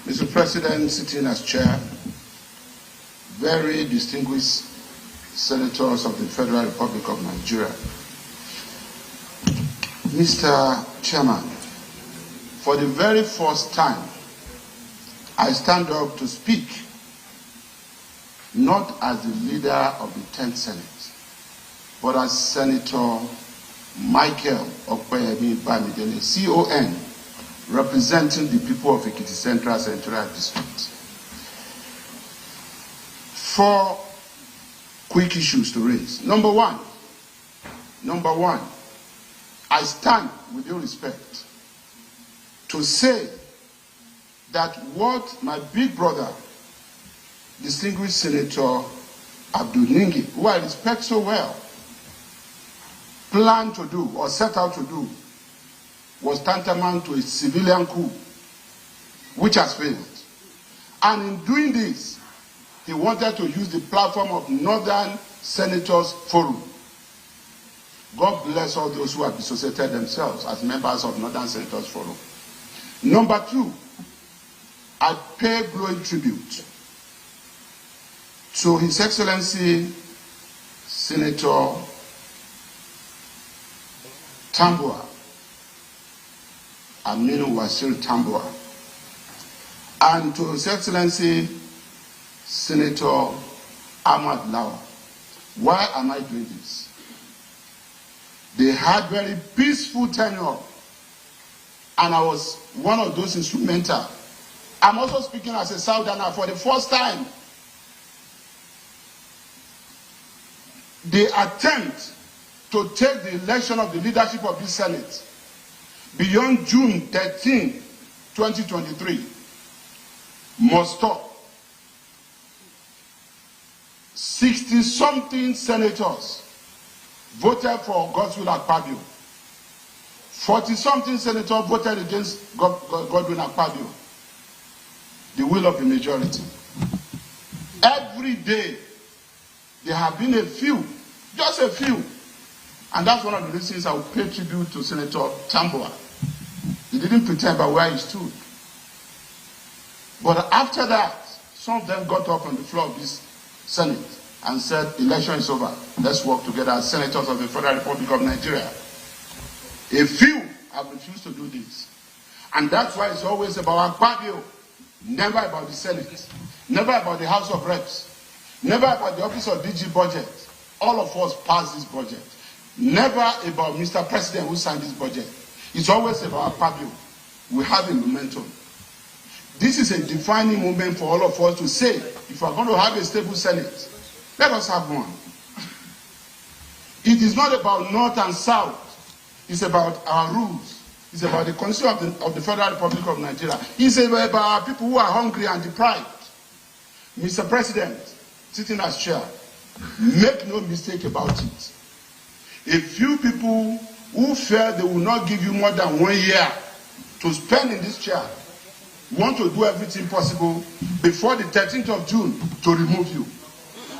Mr. President, sitting as chair, very distinguished senators of the Federal Republic of Nigeria. Mr. Chairman, for the very first time, I stand up to speak not as the leader of the 10th Senate, but as Senator Michael Bamidele, CON, representing the people of Ekiti Central Senatorial District. 4 quick issues to raise. Number one, I stand with due respect to say that what my big brother, distinguished Senator Ningis, who I respect so well, planned to do or set out to do was tantamount to a civilian coup, which has failed. And in doing this, he wanted to use the platform of Northern Senators Forum. God bless all those who have associated themselves as members of Northern Senators Forum. Number 2, I pay glowing tribute to His Excellency Senator Tambua, Aminu Wasir Tambua, and to His Excellency Senator Ahmad Lawa. Why am I doing this? They had very peaceful tenure, and I was one of those instrumental. I'm also speaking as a Southerner for the first time. The attempt to take the election of the leadership of this Senate beyond June 13, 2023 must stop. 60-something senators voted for Godswill Akpabio. 40-something senators voted against Godwin Akpabio. The will of the majority. Every day, there have been a few, just a few. And that's one of the reasons I will pay tribute to Senator Tambua. He didn't pretend about where he stood. But after that, some of them got up on the floor of this Senate and said, election is over. Let's work together as senators of the Federal Republic of Nigeria. A few have refused to do this. And that's why it's always about Akpabio, never about the Senate, never about the House of Reps, never about the Office of DG Budget. All of us pass this budget. Never about Mr. President who signed this budget. It's always about Akpabio. We have a momentum. This is a defining moment for all of us to say, if we're going to have a stable Senate, let us have one. It is not about North and South. It's about our rules. It's about the constitution of the Federal Republic of Nigeria. It's about our people who are hungry and deprived. Mr. President, sitting as chair, make no mistake about it. A few people who fear they will not give you more than 1 year to spend in this chair want to do everything possible before the 13th of June to remove you.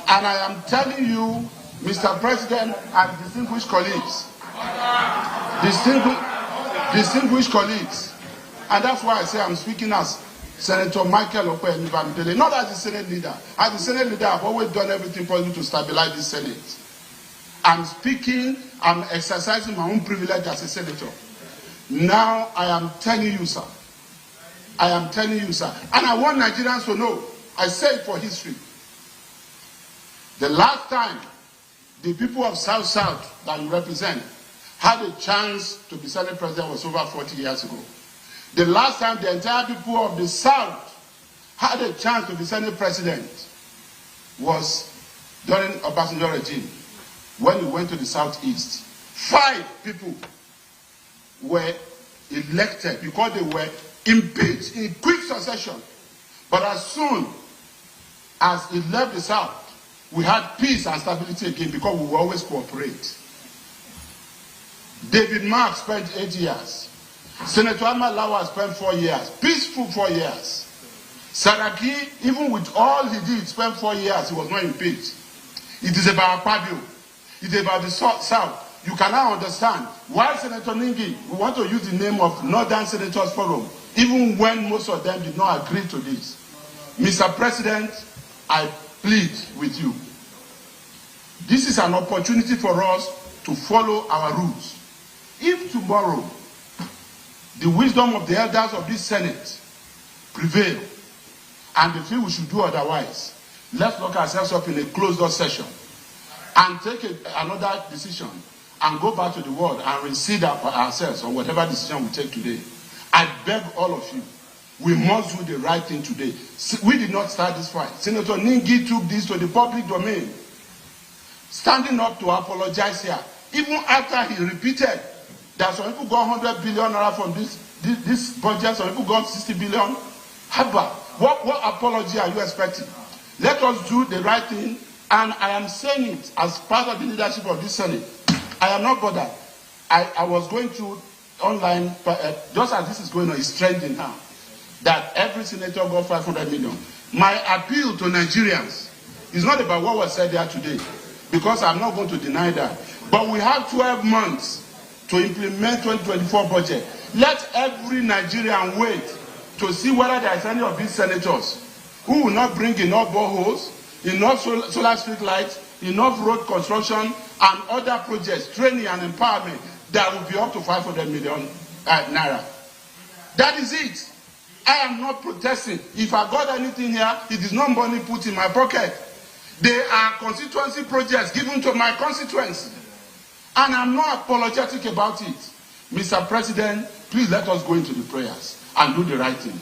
And I am telling you, Mr. President and distinguished colleagues, distinguished colleagues, and that's why I say I'm speaking as Senator Michael Bamidele, not as the Senate leader. As the Senate leader, I've always done everything possible to stabilize the Senate. I'm speaking, I'm exercising my own privilege as a senator. Now I am telling you, sir. I am telling you, sir. And I want Nigerians to know, I say it for history. The last time the people of South that you represent had a chance to be Senate President was over 40 years ago. The last time the entire people of the South had a chance to be Senate President was during Obasanjo regime, when he went to the Southeast. 5 people were elected because they were impeached in quick succession. But as soon as he left the South, we had peace and stability again because we will always cooperate. David Mark spent 8 years. Senator Ahmad Lawa spent 4 years. Peaceful 4 years. Saraki, even with all he did, spent 4 years. He was not impeached. It is about Akpabio. It is about the South. you can now understand why Senator Ningis, we want to use the name of Northern Senators Forum, even when most of them did not agree to this. Mr. President, I plead with you. This is an opportunity for us to follow our rules. If tomorrow the wisdom of the elders of this Senate prevail and they feel we should do otherwise, let's lock ourselves up in a closed-door session and take another decision and go back to the world and reconsider ourselves on whatever decision we take today. I beg all of you, we must do the right thing today. We did not start this fight. Senator Ningis took this to the public domain, standing up to apologize here, even after he repeated that some people got 100 billion naira from this budget, some people got 60 billion. Haba, what apology are you expecting? Let us do the right thing, and I am saying it as part of the leadership of this Senate. I am not bothered. I was going through online, just as this is going on, it's trending now, that every senator got 500 million. My appeal to Nigerians is not about what was said there today, because I'm not going to deny that. But we have 12 months to implement 2024 budget. Let every Nigerian wait to see whether there is any of these senators who will not bring enough boreholes, enough solar street lights, enough road construction, and other projects, training and empowerment, that will be up to 500 million naira. That is it. I am not protesting. If I got anything here, it is not money put in my pocket. They are constituency projects given to my constituency. And I'm not apologetic about it. Mr. President, please let us go into the prayers and do the right thing.